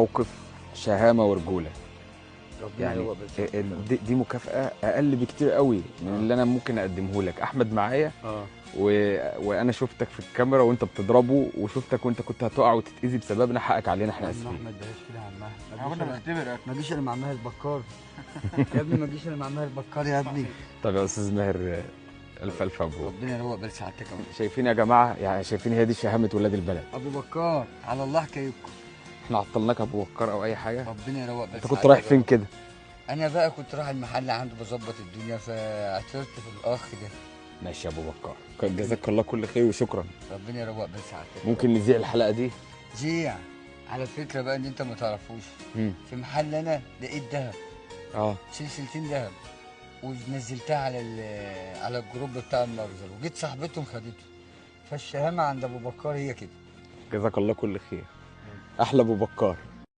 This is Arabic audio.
موقف شهامه ورجوله. ربنا يعني يقوى بالك. دي مكافاه اقل بكتير قوي من اللي انا ممكن اقدمه لك. احمد معايا و... وانا شفتك في الكاميرا وانت بتضربه، وشفتك وانت كنت هتقع وتتاذي بسببنا، حقك علينا، احنا عم اسفين. احمد بلاش كده يا عم احمد. احنا كنا بنختبرك. ما جيش الا مع ماهر بكار. يا ابني ما جيش الا مع ماهر بكار يا ابني. طب يا استاذ ماهر، الف الف مبروك. ربنا يروق بال سعادتك يا ابو. شايفين يا جماعه، يعني شايفين هي دي شهامه ولاد البلد. ابو بكار على الله حكايتكم. احنا عطلناك ابو بكر او اي حاجه؟ ربنا يروق بال انت سعادتك. كنت رايح فين كده؟ انا بقى كنت رايح المحل عنده بظبط الدنيا، فاعترت في الاخ ده. ماشي يا ابو بكر، جزاك الله كل خير وشكرا. ربنا يروق بال سعادتك. ممكن نذيع الحلقه دي؟ زيع. على فكره بقى ان انت ما تعرفوش، في محل انا لقيت ذهب. سلسلتين ذهب، ونزلتها على الجروب بتاع المخزن، وجيت صاحبتهم خدته. فالشهامه عند ابو بكار هي كده. جزاك الله كل خير. احلى ابو بكر.